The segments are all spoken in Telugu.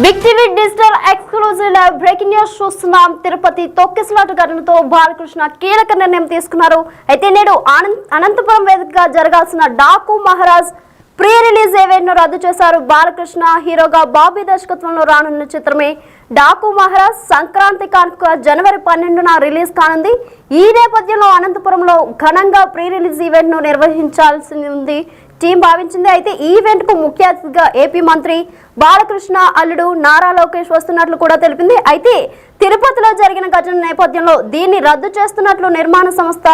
Big TV digital exclusive live breaking news చూస్తున్నాం. తిరుపతి తొక్కిసలాట ఘటనతో బాలకృష్ణ కీలక నిర్ణయం తీసుకున్నారు. అయితే నేడు అనంతపురం వేదికగా జరగాల్సిన Daaku Maharaj pre release event ను రద్దు చేశారు. బాలకృష్ణ హీరోగా బాబీ దర్శకత్వంలో రానున్న చిత్రమే డాకు మహారాజ్ సంక్రాంతి కానుక జనవరి 12న రిలీజ్ కానుంది. ఈ నేపథ్యంలో అనంతపురంలో ఘనంగా ప్రీ రిలీజ్ ఈవెంట్ ను నిర్వహించాల్సి ఉంది టీం భావించింది. అయితే ఈ ఈవెంట్ కు ముఖ్య అతిథిగా ఏపీ మంత్రి బాలకృష్ణ అల్లుడు నారా లోకేష్ వస్తున్నట్లు కూడా తెలిపింది. అయితే తిరుపతిలో జరిగిన ఘటన నేపథ్యంలో దీన్ని రద్దు చేస్తున్నట్లు నిర్మాణ సంస్థ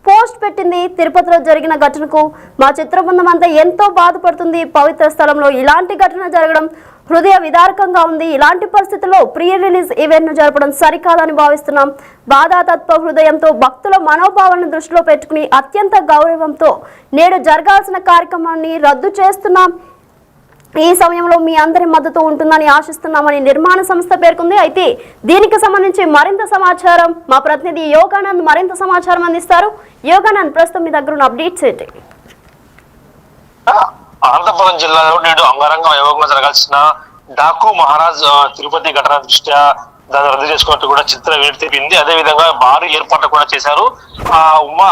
పోస్ట్ పెట్టింది. తిరుపతిలో జరిగిన ఘటనకు మా చిత్ర బృందం అంతా ఎంతో బాధపడుతుంది. పవిత్ర స్థలంలో ఇలాంటి ఘటన జరగడం హృదయ విదారకంగా ఉంది. ఇలాంటి పరిస్థితుల్లో ప్రీ రిలీజ్ ఈవెంట్ ను జరపడం సరికాదని భావిస్తున్నాం. బాధాతత్వ హృదయంతో భక్తుల మనోభావాలను దృష్టిలో పెట్టుకుని అత్యంత గౌరవంతో నేడు జరగాల్సిన కార్యక్రమాన్ని రద్దు చేస్తున్నాం. ఈ సమయంలో మీ అందరి మద్దతు ఉంటుందని ఆశిస్తున్నామని నిర్మాణ సంస్థ పేర్కొంది. అయితే దీనికి సంబంధించి మరింత సమాచారం మా ప్రతినిధి యోగానంద్ మరింత సమాచారం అందిస్తారు. యోగానంద్, ప్రస్తుతం మీ దగ్గర ఉన్న అప్డేట్స్ ఏంటి? అనంతపురం జిల్లాలో నేడు అంగరంగ వైభవంగా జరగాల్సిన డాకు మహారాజ్ తిరుపతి ఘటన దృష్ట్యా దాన్ని రద్దు చేసుకున్నట్టు కూడా చిత్ర వేడి తెలిపింది. అదే విధంగా భారీ ఏర్పాట్లు కూడా చేశారు.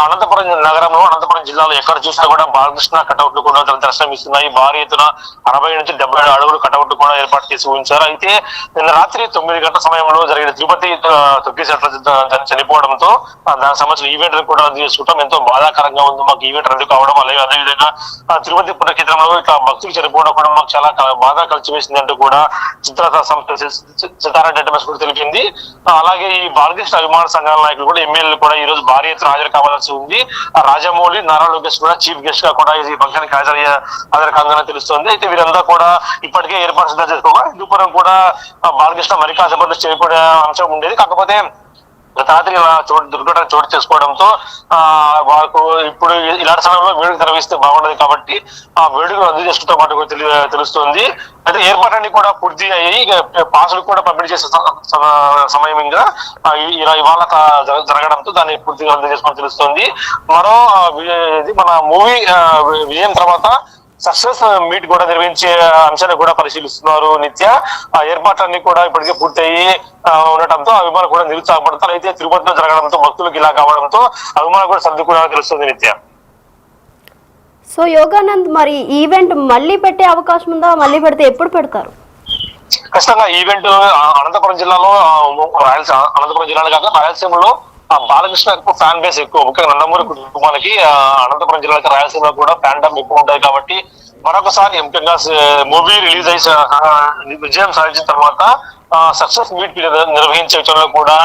అనంతపురం నగరంలో అనంతపురం జిల్లాలో ఎక్కడ చూసినా కూడా బాలకృష్ణ కటౌట్లు కూడా దర్శనమిస్తున్నాయి. భారీ ఎత్తున 60 నుంచి 70 అడుగులు కటౌట్లు కూడా ఏర్పాటు చేసి ఉంచారు. అయితే నిన్న రాత్రి 9 గంటల సమయంలో జరిగిన తిరుపతి తొక్కిసలాట చనిపోవడంతో దానికి సంబంధించిన ఈవెంట్ కూడా రద్దు చేసుకుంటాం. ఎంతో బాధాకరంగా ఉంది మాకు ఈవెంట్ రద్దు కావడం. అలాగే అదేవిధంగా తిరుపతి పుణ్యక్షేత్రంలో ఇట్లా భక్తులు చనిపోవడం కూడా మాకు చాలా బాధ కలిసివేసింది అంటూ కూడా చిత్ర సితారా డెటమెస్ కూడా తెలిపింది. అలాగే ఈ బాలకృష్ణ అభిమాన సంఘాల నాయకులు కూడా ఎమ్మెల్యేలు కూడా ఈ రోజు భారీ ఎత్తున హాజరు కావాల్సి ఉంది. రాజమౌళి, నారా లోకేష్ కూడా చీఫ్ గెస్ట్ గా కూడా ఈ ఫంక్షన్ కి హాజరు కాదని తెలుస్తోంది. అయితే వీరంతా కూడా ఇప్పటికే ఏర్పాటు సిద్ధం చేసుకోగా హిందూపురం కూడా బాలకృష్ణ మరి కాసేపట్లో చేరుకునే అంశం ఉండేది. కాకపోతే రాత్రి దుర్ఘటన చోటు చేసుకోవడంతో వాళ్ళకు ఇప్పుడు ఇలాంటి సమయంలో వేడుక నిర్వహిస్తే బాగుండదు కాబట్టి ఆ వేడుకను రద్దు చేసుకుంటూ పాటు తెలుస్తోంది. అయితే ఏర్పాట్లన్నీ కూడా పూర్తి అయ్యి పాసులు కూడా పంపిణీ చేసే సమయంగా ఇవాళ జరగడంతో దాన్ని పూర్తిగా రద్దు చేసుకుని తెలుస్తోంది. మన మూవీ విజయం తర్వాత సక్సెస్ మీట్ కూడా నిర్వహించే అంశాన్ని కూడా పరిశీలిస్తున్నారు నిత్య. ఆ ఏర్పాట్లన్నీ కూడా ఇప్పటికే పూర్తయి ఉండటంతో అభిమానులు కూడా నిరుత్సాహపడతారు. అయితే తిరుపతిలో జరగడంతో భక్తులకు ఇలా కావడంతో అభిమానులు కూడా సర్దుకున్నారని తెలుస్తుంది నిత్య. సో యోగానంద్, మరి ఈవెంట్ మళ్ళీ పెట్టే అవకాశం ఉందా? మళ్ళీ పెడితే ఎప్పుడు పెడతారు? ఖచ్చితంగా ఈవెంట్ అనంతపురం జిల్లాలో అనంతపురం జిల్లాలో కాక రాయలసీమలో బాలకృష్ణ ఫ్యాన్ బేస్ ఎక్కువ. ముఖ్యంగా నందమూరి కుటుంబానికి అనంతపురం జిల్లాకి రాయలసీమలో కూడా ఫ్యాన్ ఎక్కువ ఉంటాయి కాబట్టి మరొకసారి ముఖ్యంగా మూవీ రిలీజ్ అయ్యి విజయం సాధించిన తర్వాత సక్సెస్ మీట్ నిర్వహించే విషయంలో కూడా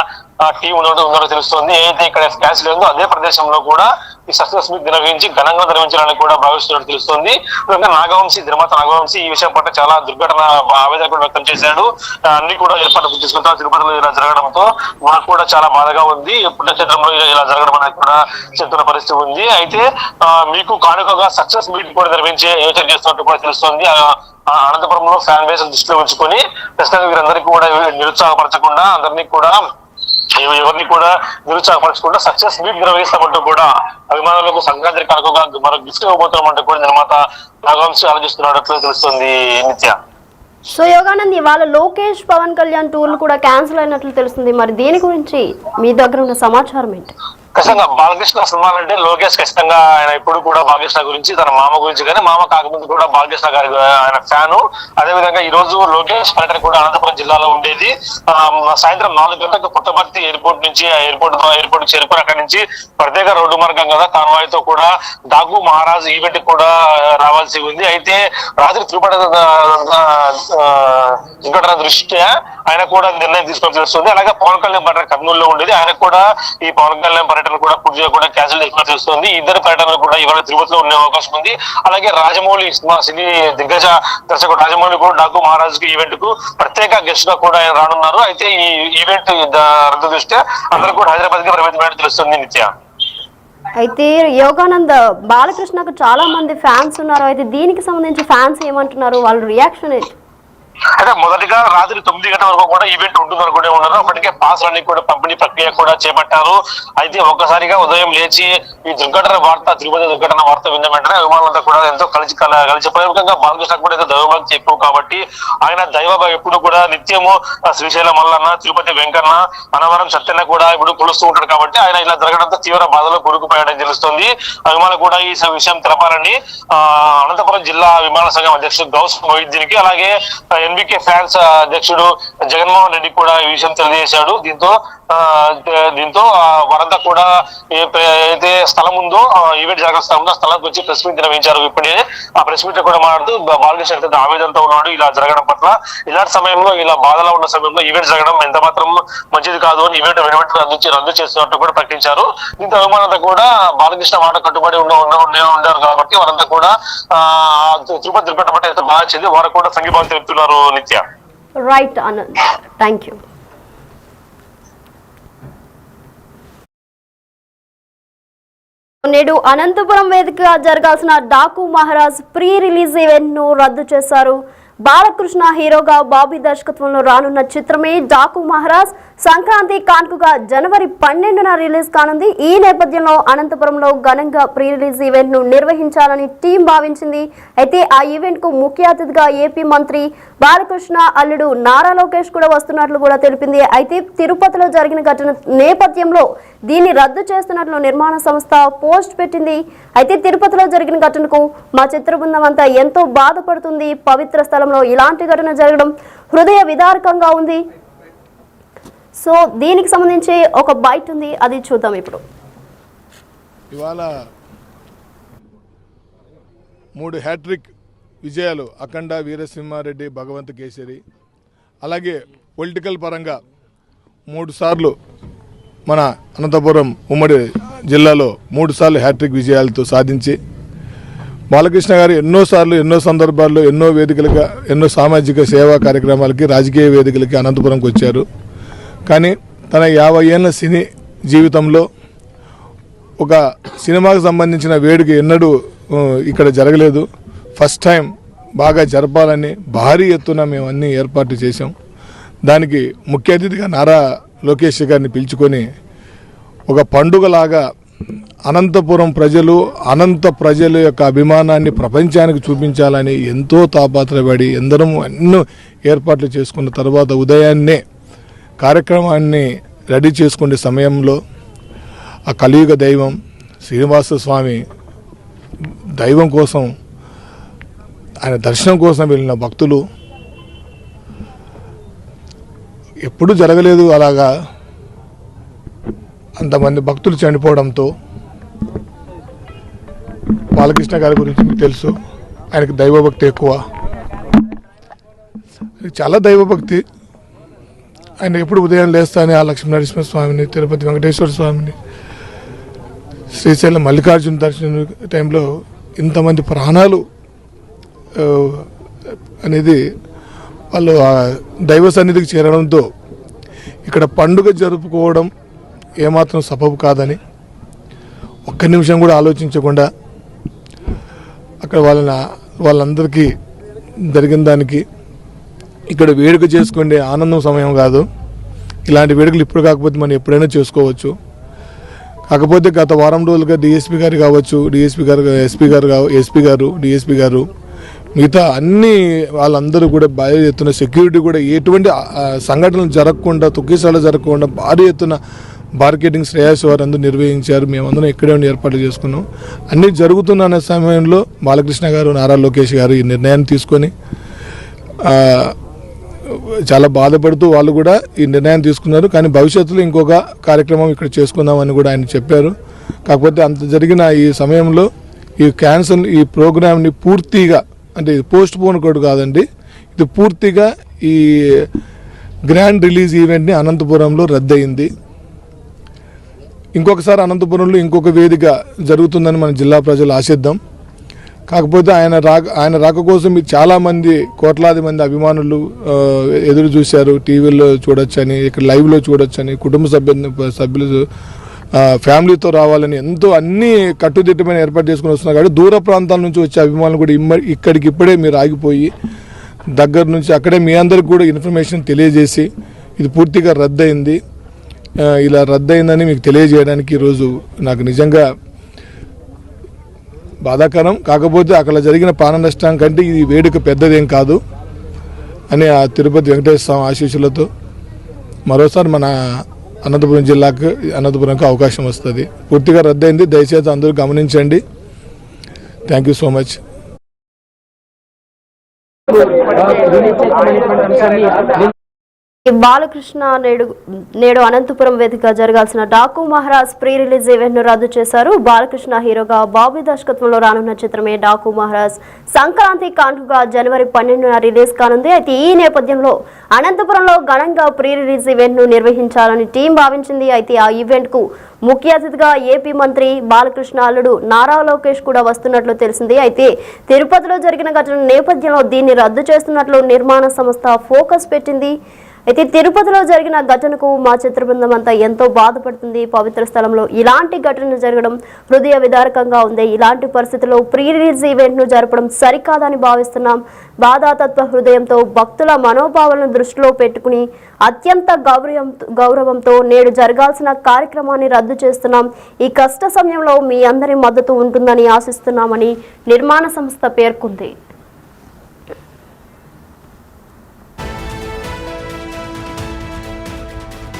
టీం ఉన్నట్టు తెలుస్తోంది. ఏదైతే ఇక్కడ క్యాష్ లేదో అదే ప్రదేశంలో కూడా ఈ సక్సెస్ మీట్ నిర్వహించి ఘనంగా నిర్వహించాలని కూడా భావిస్తున్నట్టు తెలుస్తోంది. నిర్మాత నాగవంశీ ఈ విషయం పట్ల చాలా దుర్ఘటన ఆవేదన కూడా వ్యక్తం చేశాడు. అన్ని కూడా ఏర్పాట్లు తీసుకుంటాం. తిరుపతిలో ఇలా జరగడంతో మాకు కూడా చాలా బాధగా ఉంది. పుణ్యక్షేత్రంలో ఇలా జరగడం అనేది కూడా చెప్తున్న పరిస్థితి ఉంది. అయితే మీకు కానుకగా సక్సెస్ మీట్ కూడా నిర్వహించే యోచన చేస్తున్నట్టు కూడా తెలుస్తోంది. అనంతపురంలో ఫ్యాన్ బేస్ దృష్టిలో ఉంచుకొని ఖచ్చితంగా వీరందరికీ కూడా నిరుత్సాహపరచకుండా ఎవరిని కూడా నిరుత్సాహపరచకుండా సక్సెస్ మీట్ నిర్వహిస్తామంటూ కూడా అభిమానులకు సంక్రాంతి కానుకగా మరో గిఫ్ట్ ఇవ్వబోతున్నామంటూ కూడా నిర్మాత నాగవంశీ ఆలోచిస్తున్నట్లు తెలుస్తుంది నిత్య. సో యోగానంద్, ఇవాళ లోకేష్ పవన్ కళ్యాణ్ టూర్లు కూడా క్యాన్సిల్ అయినట్లు తెలుస్తుంది. మరి దీని గురించి మీ దగ్గర ఉన్న సమాచారం ఏంటి? ఖచ్చితంగా బాలకృష్ణ సినిమాలు అంటే లోకేష్ ఖచ్చితంగా ఆయన ఇప్పుడు కూడా బాలకృష్ణ గురించి తన మామ గురించి కానీ మామ కాకముందు కూడా బాలకృష్ణ గారి ఆయన ఫ్యాను. అదేవిధంగా ఈ రోజు లోకేష్ పర్యటన కూడా అనంతపురం జిల్లాలో ఉండేది. సాయంత్రం 4 గంటలకు పుట్టపర్తి ఎయిర్పోర్ట్ నుంచి ఎయిర్పోర్ట్ చేరుకుని అక్కడి నుంచి ప్రత్యేక రోడ్డు మార్గం కదా కాన్వాయ్ తో కూడా డాకు మహారాజ్ ఈవెంట్ కూడా రావాల్సి ఉంది. అయితే రాత్రి తిరుపతి దుర్ఘటన దృష్ట్యా ఆయన కూడా నిర్ణయం తీసుకొని తెలుస్తుంది. అలాగే పవన్ కళ్యాణ్ పర్యటన కర్నూలులో ఉండేది. ఆయన కూడా ఈ పవన్ కళ్యాణ్ పర్యటన కూడా పూర్తిగా కూడా క్యాన్సిల్ చేసుకుని తెలుస్తుంది. ఇద్దరు పర్యటనలు కూడా ఇవాళ తిరుపతిలో ఉండే అవకాశం ఉంది. అలాగే రాజమౌళి సినీ దిగ్గజ దర్శకుడు రాజమౌళి కూడా డాకు మహారాజ్ కి ఈవెంట్ కు ప్రత్యేక గెస్ట్ గా కూడా ఆయన రానున్నారు. అయితే ఈ ఈవెంట్ రద్దు దృష్ట్యా అందరూ కూడా హైదరాబాద్ కి పరిమితమైనట్టు తెలుస్తుంది నిత్య. అయితే యోగానంద్, బాలకృష్ణకు చాలా మంది ఫ్యాన్స్ ఉన్నారు. అయితే దీనికి సంబంధించి ఫ్యాన్స్ ఏమంటున్నారు? వాళ్ళ రియాక్షన్ ఏంటి? అయితే మొదటిగా రాత్రి 9 గంటల వరకు కూడా ఈవెంట్ ఉంటుందనుకునే ఉన్నారు. అప్పటికే పాస్లన్నీ కూడా పంపిణీ ప్రక్రియ కూడా చేపట్టారు. అయితే ఒక్కసారిగా ఉదయం లేచి ఈ దుర్ఘటన వార్త, తిరుపతి దుర్ఘటన వార్త విన్న వెంటనే అభిమానులంతా కూడా ఎంతో కలిసిపోయే ముఖ్యంగా బాలకృష్ణ కూడా ఎంతో దైవభక్తి ఎక్కువ కాబట్టి ఆయన దైవ ఎప్పుడు కూడా నిత్యము శ్రీశైలం మల్లన్న, తిరుపతి వెంకన్న, అనవరం సత్యన్న కూడా ఇప్పుడు కొలుస్తూ ఉంటాడు కాబట్టి ఆయన ఇలా జరగడంతో తీవ్ర బాధలో కూరుకుపోయాడని తెలుస్తోంది. అభిమానులు కూడా ఈ విషయం తెలపాలని అనంతపురం జిల్లా విమాన సంఘం అధ్యక్షుడు గౌస్ మొహిద్దీన్కి, అలాగే ఎన్బికే ఫ్యాన్స్ అధ్యక్షుడు జగన్మోహన్ రెడ్డి కూడా ఈ విషయం తెలియజేశాడు. దీంతో వారంతా కూడా ఏదైతే స్థలం ఉందో ఈవెంట్ జరగ స్థలం ఉందో స్థలానికి వచ్చి ప్రెస్ మీట్ నిర్వహించారు. ఇప్పుడే ఆ ప్రెస్ మీట్ కూడా మాట్లాడుతూ బాలకృష్ణ ఆవేదనతో ఉన్నాడు. ఇలా జరగడం పట్ల ఇలాంటి సమయంలో, ఇలా బాధలో ఉన్న సమయంలో ఈవెంట్ జరగడం ఎంత మాత్రం మంచిది కాదు అని ఈవెంట్ రద్దు చేస్తున్నట్టు కూడా ప్రకటించారు. దీంతో అభిమానులంతా కూడా బాలకృష్ణ మాట కట్టుబడి ఉండారు కాబట్టి వారంతా కూడా తిరుపతి దుర్ఘటన పట్ల ఎంత బాగా చెంది వారు కూడా సంఘీభావం తెలుపుతున్నారు. నిత్య రైట్ ఆనంద్, థ్యాంక్ యూ. నేడు అనంతపురం వేదికగా జరగాల్సిన Daaku Maharaj pre release event ను రద్దు చేశారు. బాలకృష్ణ హీరోగా బాబీ దర్శకత్వంలో రానున్న చిత్రమే డాకు మహారాజ్ సంక్రాంతి కాన్పుగా జనవరి 12న రిలీజ్ కానుంది. ఈ నేపథ్యంలో అనంతపురంలో ఘనంగా ప్రీ రిలీజ్ ఈవెంట్ ను నిర్వహించాలని టీం భావించింది. అయితే ఆ ఈవెంట్ కు ముఖ్య అతిథిగా ఏపీ మంత్రి బాలకృష్ణ అల్లుడు నారా లోకేష్ కూడా వస్తున్నట్లు కూడా తెలిపింది. అయితే తిరుపతిలో జరిగిన ఘటన నేపథ్యంలో దీన్ని రద్దు చేస్తున్నట్లు నిర్మాణ సంస్థ పోస్ట్ పెట్టింది. అయితే తిరుపతిలో జరిగిన ఘటనకు మా చిత్ర బృందం అంతా ఎంతో బాధపడుతుంది. పవిత్ర స్థలంలో ఇలాంటి ఘటన జరగడం హృదయ విదారకంగా ఉంది. సో దీనికి సంబంధించి ఒక బైట్ ఉంది, అది చూద్దాం ఇప్పుడు. ఇవాళ 3 హ్యాట్రిక్ విజయాలు అఖండ, వీరసింహారెడ్డి, భగవంత్ కేసరి, అలాగే పొలిటికల్ పరంగా 3 సార్లు మన అనంతపురం ఉమ్మడి జిల్లాలో 3 సార్లు హ్యాట్రిక్ విజయాలతో సాధించి బాలకృష్ణ గారు ఎన్నోసార్లు, ఎన్నో సందర్భాల్లో, ఎన్నో వేదికలుగా, ఎన్నో సామాజిక సేవా కార్యక్రమాలకి, రాజకీయ వేదికలకి అనంతపురంకి వచ్చారు. కానీ తన 50 ఏళ్ళ సినీ జీవితంలో ఒక సినిమాకు సంబంధించిన వేడుక ఎన్నడూ ఇక్కడ జరగలేదు. ఫస్ట్ టైం బాగా జరపాలని భారీ ఎత్తున మేము అన్ని ఏర్పాట్లు చేశాం. దానికి ముఖ్య అతిథిగా నారా లోకేష్ గారిని పిలుచుకొని ఒక పండుగలాగా అనంతపురం ప్రజల యొక్క అభిమానాన్ని ప్రపంచానికి చూపించాలని ఎంతో తాపత్రయపడి ఎందరం ఎన్నో ఏర్పాట్లు చేసుకున్న తర్వాత ఉదయాన్నే కార్యక్రమాన్ని రెడీ చేసుకునే సమయంలో ఆ కలియుగ దైవం శ్రీనివాస స్వామి దైవం కోసం, ఆయన దర్శనం కోసం వెళ్ళిన భక్తులు ఎప్పుడూ జరగలేదు అలాగా అంతమంది భక్తులు చనిపోవడంతో బాలకృష్ణ గారి గురించి మీకు తెలుసు, ఆయనకి దైవభక్తి ఎక్కువ, చాలా దైవభక్తి. ఆయన ఎప్పుడు ఉదయం లేస్తానే ఆ లక్ష్మీనరసింహ స్వామిని, తిరుపతి వెంకటేశ్వర స్వామిని, శ్రీశైలం మల్లికార్జున దర్శనం టైంలో ఇంతమంది ప్రాణాలు అనేది వాళ్ళు ఆ దైవ సన్నిధికి చేరడంతో ఇక్కడ పండుగ జరుపుకోవడం ఏమాత్రం సబబు కాదని ఒక్క నిమిషం కూడా ఆలోచించకుండా అక్కడ వాళ్ళందరికీ జరిగిన దానికి ఇక్కడ వేడుక చేసుకునే ఆనందం సమయం కాదు. ఇలాంటి వేడుకలు ఇప్పుడు కాకపోతే మనం ఎప్పుడైనా చేసుకోవచ్చు. కాకపోతే గత వారం రోజులుగా డిఎస్పీ గారు కావచ్చు, ఎస్పీ గారు మిగతా అన్ని వాళ్ళందరూ కూడా భారీ ఎత్తున సెక్యూరిటీ కూడా ఎటువంటి సంఘటనలు జరగకుండా, తొక్కిసాలు జరగకుండా భారీ ఎత్తున మార్కెటింగ్ శ్రేయస్ వారు అందరూ నిర్వహించారు. మేమందరం ఇక్కడే ఉండి ఏర్పాట్లు చేసుకున్నాం. అన్నీ జరుగుతున్న సమయంలో బాలకృష్ణ గారు, నారా లోకేష్ గారు ఈ నిర్ణయాన్ని తీసుకొని చాలా బాధపడుతూ వాళ్ళు కూడా ఈ నిర్ణయం తీసుకున్నారు. కానీ భవిష్యత్తులో ఇంకొక కార్యక్రమం ఇక్కడ చేసుకుందామని కూడా ఆయన చెప్పారు. కాకపోతే అంత జరిగిన ఈ సమయంలో ఈ ప్రోగ్రామ్ని పూర్తిగా, అంటే పోస్ట్ పోన్ కూడా కాదండి, ఇది పూర్తిగా ఈ గ్రాండ్ రిలీజ్ ఈవెంట్ని అనంతపురంలో రద్దయింది. ఇంకొకసారి అనంతపురంలో ఇంకొక వేదిక జరుగుతుందని మన జిల్లా ప్రజలు ఆశిద్దాం. కాకపోతే ఆయన రాక కోసం చాలామంది, కోట్లాది మంది అభిమానులు ఎదురు చూశారు. టీవీలో చూడొచ్చని, ఇక్కడ లైవ్లో చూడొచ్చని, కుటుంబ సభ్యులు ఫ్యామిలీతో రావాలని ఎంతో అన్ని కట్టుదిట్టమైన ఏర్పాటు చేసుకుని వస్తున్నారు. కాబట్టి దూర ప్రాంతాల నుంచి వచ్చే అభిమానులు కూడా ఇక్కడికి ఇప్పుడే మీరు ఆగిపోయి దగ్గర నుంచి అక్కడే మీ అందరికి కూడా ఇన్ఫర్మేషన్ తెలియజేసి ఇది పూర్తిగా రద్దయింది, ఇలా రద్దయిందని మీకు తెలియజేయడానికి ఈరోజు నాకు నిజంగా బాధాకరం. కాకపోతే అక్కడ జరిగిన ప్రాణ నష్టం కంటే ఇది వేడుక పెద్దదేం కాదు అని ఆ తిరుపతి వెంకటేశ్వర స్వామి ఆశీస్సులతో మరోసారి మన అనంతపురంకి అవకాశం వస్తుంది. పూర్తిగా రద్దయింది, దయచేసి అందరూ గమనించండి. Thank you so much. Balakrishna నేడు అనంతపురం వేదికగా జరగాల్సిన Daaku Maharaj pre release event ను రద్దు చేశారు. బాలకృష్ణ హీరోగా బాబీ దర్శకత్వంలో రానున్న చిత్రమే డాకు మహారాజ్ సంక్రాంతి కానుకగా జనవరి 12న రిలీజ్ కానుంది. అయితే ఈ నేపథ్యంలో అనంతపురంలో ఘనంగా ప్రీ రిలీజ్ ఈవెంట్ ను నిర్వహించాలని టీం భావించింది. అయితే ఆ ఈవెంట్ కు ముఖ్య అతిథిగా ఏపీ మంత్రి బాలకృష్ణ అల్లుడు నారా లోకేష్ కూడా వస్తున్నట్లు తెలిసింది. అయితే తిరుపతిలో జరిగిన ఘటన నేపథ్యంలో దీన్ని రద్దు చేస్తున్నట్లు నిర్మాణ సంస్థ ఫోకస్ పెట్టింది. అయితే తిరుపతిలో జరిగిన ఘటనకు మా చిత్ర బృందం అంతా ఎంతో బాధపడుతుంది. పవిత్ర స్థలంలో ఇలాంటి ఘటన జరగడం హృదయ విదారకంగా ఉంది. ఇలాంటి పరిస్థితుల్లో ప్రీ రిలీజ్ ఈవెంట్ ను జరపడం సరికాదని భావిస్తున్నాం. బాధాతత్వ హృదయంతో భక్తుల మనోభావాలను దృష్టిలో పెట్టుకుని అత్యంత గౌరవంతో నేడు జరగాల్సిన కార్యక్రమాన్ని రద్దు చేస్తున్నాం. ఈ కష్ట సమయంలో మీ అందరి మద్దతు ఉంటుందని ఆశిస్తున్నామని నిర్మాణ సంస్థ పేర్కొంది.